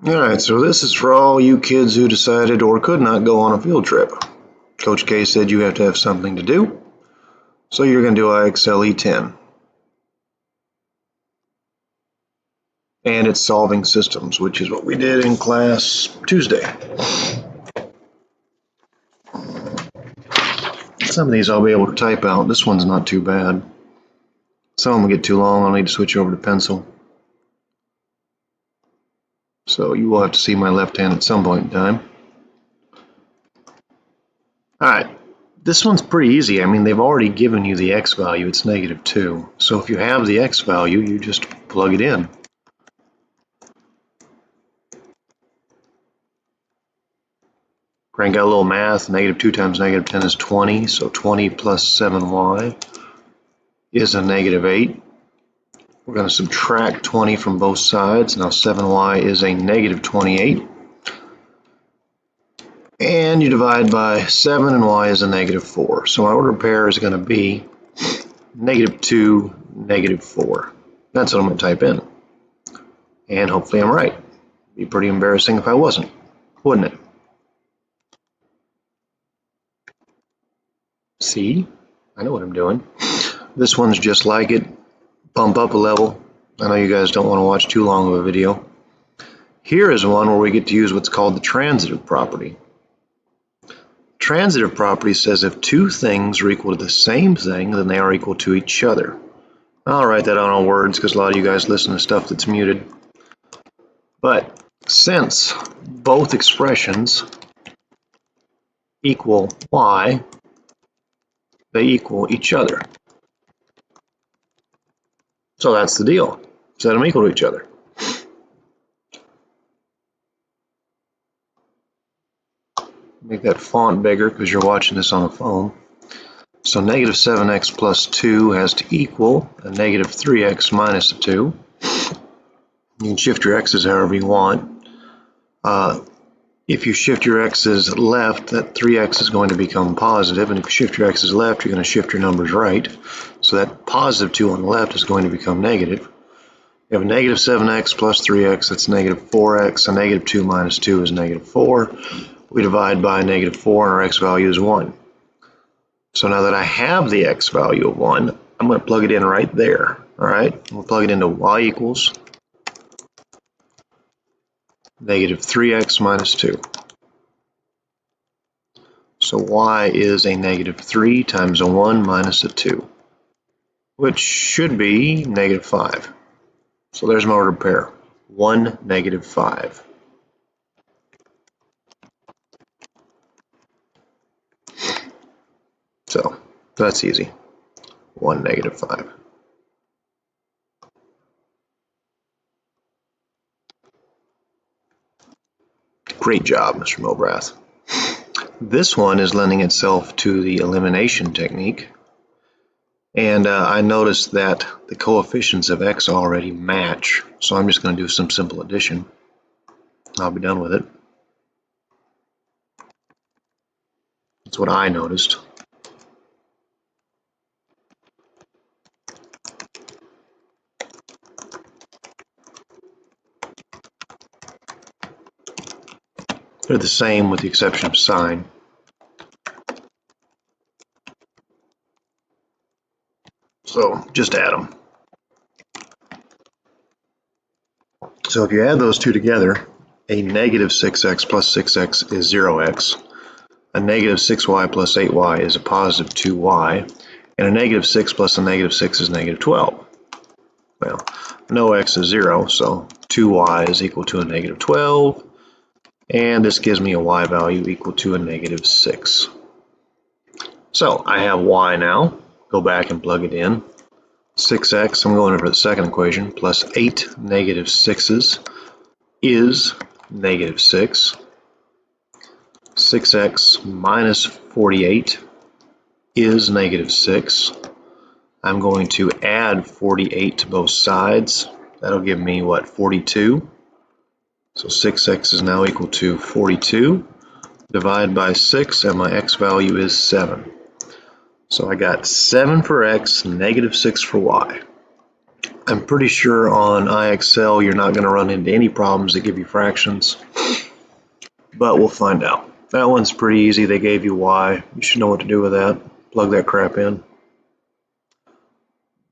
Alright, so this is for all you kids who decided or could not go on a field trip. Coach K said you have to have something to do, so you're going to do ixle10. And it's solving systems, which is what we did in class Tuesday. Some of these I'll be able to type out. This one's not too bad. Some of them get too long. I'll need to switch over to pencil. So you will have to see my left hand at some point in time. Alright, this one's pretty easy. I mean, they've already given you the x value. It's -2. So if you have the x value, you just plug it in. Crank out a little math. -2 times -10 is 20. So 20 plus 7y is a -8. We're going to subtract 20 from both sides. Now 7y is a -28. And you divide by 7, and y is a -4. So my ordered pair is going to be -2, -4. That's what I'm going to type in. And hopefully I'm right. It'd be pretty embarrassing if I wasn't, wouldn't it? See? I know what I'm doing. This one's just like it. Bump up a level. I know you guys don't want to watch too long of a video. Here is one where we get to use what's called the transitive property. Transitive property says if two things are equal to the same thing, then they are equal to each other. I'll write that out on words because a lot of you guys listen to stuff that's muted. But since both expressions equal y, they equal each other. So that's the deal. Set them equal to each other. Make that font bigger because you're watching this on a phone. So -7x plus 2 has to equal a -3x minus 2. You can shift your x's however you want. If you shift your x's left, that 3x is going to become positive, and if you shift your x's left, you're going to shift your numbers right. So that +2 on the left is going to become negative. You have a -7x plus 3x, that's -4x, and -2 minus 2 is -4. We divide by -4, and our x value is 1. So now that I have the x value of 1, I'm going to plug it in right there. All right, we'll plug it into y equals -3x minus 2. So y is a -3 times a 1 minus a 2, which should be -5. So there's my ordered pair, 1, -5. So that's easy, 1, -5. Great job, Mr. Milbrath. This one is lending itself to the elimination technique. And I noticed that the coefficients of x already match. So I'm just going to do some simple addition. I'll be done with it. That's what I noticed. They're the same with the exception of sign. So just add them. So if you add those two together, a -6x plus 6x is 0x. A -6y plus 8y is a +2y. And a -6 plus a -6 is -12. Well, no x is 0, so 2y is equal to a -12. And this gives me a y value equal to a -6. So I have y now. Go back and plug it in. 6x, I'm going over the second equation, plus 8 -6's is -6. 6x minus 48 is -6. I'm going to add 48 to both sides. That'll give me, what, 42? So 6x is now equal to 42. Divide by 6, and my x value is 7. So I got 7 for x, -6 for y. I'm pretty sure on IXL you're not going to run into any problems that give you fractions, but we'll find out. That one's pretty easy. They gave you y. You should know what to do with that. Plug that crap in.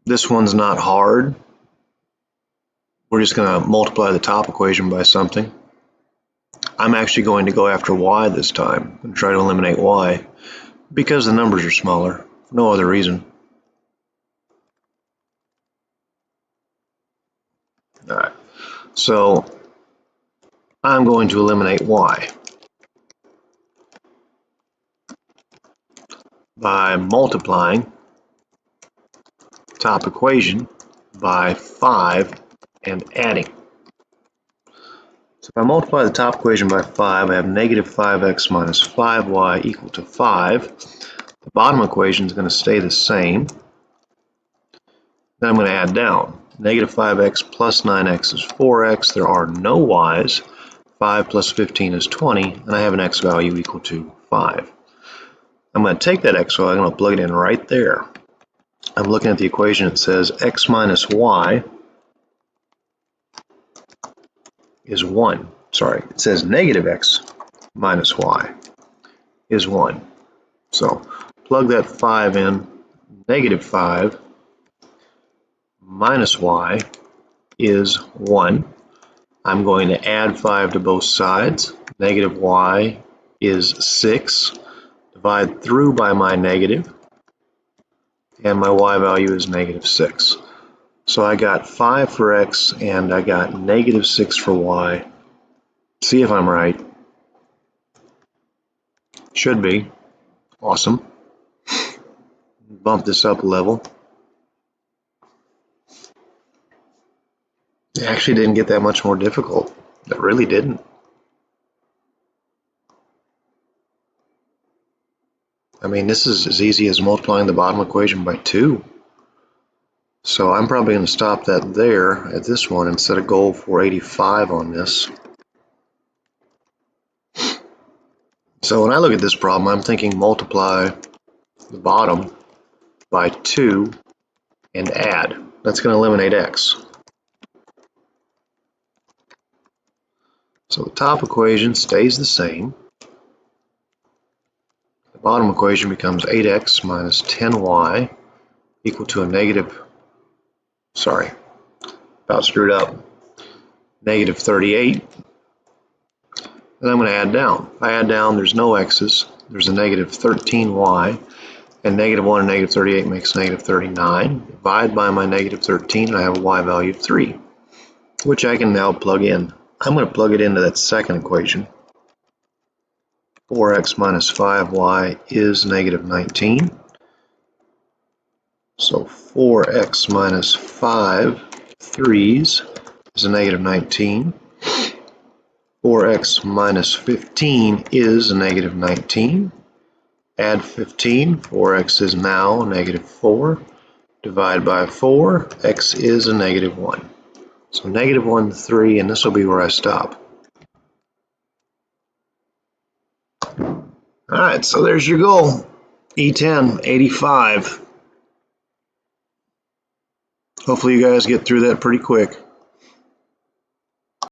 This one's not hard. We're just going to multiply the top equation by something. I'm actually going to go after y this time and try to eliminate y because the numbers are smaller. For no other reason. All right. So I'm going to eliminate y by multiplying top equation by 5 and adding. So if I multiply the top equation by 5, I have negative 5x minus 5y equal to 5. The bottom equation is going to stay the same. Then I'm going to add down. Negative 5x plus 9x is 4x. There are no y's. 5 plus 15 is 20, and I have an x value equal to 5. I'm going to take that x value, I'm going to plug it in right there. I'm looking at the equation, it says x minus y is 1. Sorry, it says negative x minus y is 1. So plug that 5 in, negative 5 minus y is 1. I'm going to add 5 to both sides. Negative y is 6. Divide through by my negative, and my y value is negative 6. So I got 5 for x, and I got negative 6 for y. See if I'm right. Should be. Awesome. Bump this up a level. It actually didn't get that much more difficult. It really didn't. I mean, this is as easy as multiplying the bottom equation by 2. So I'm probably going to stop that there at this one and set a goal for 85 on this. So when I look at this problem, I'm thinking multiply the bottom by 2 and add. That's going to eliminate x. So the top equation stays the same. The bottom equation becomes 8x minus 10y equal to a negative, sorry, about screwed up, negative 38. Then I'm going to add down. If I add down, there's no x's. There's a negative 13y, and negative 1 and negative 38 makes negative 39. Divide by my negative 13, and I have a y value of 3, which I can now plug in. I'm going to plug it into that second equation. 4x minus 5y is negative 19. So 4x minus 5 threes is a negative 19. 4x minus 15 is a negative 19. Add 15, 4x is now negative 4. Divide by 4, x is a negative 1. So negative 1, 3, and this will be where I stop. Alright, so there's your goal. E10, 85. Hopefully you guys get through that pretty quick.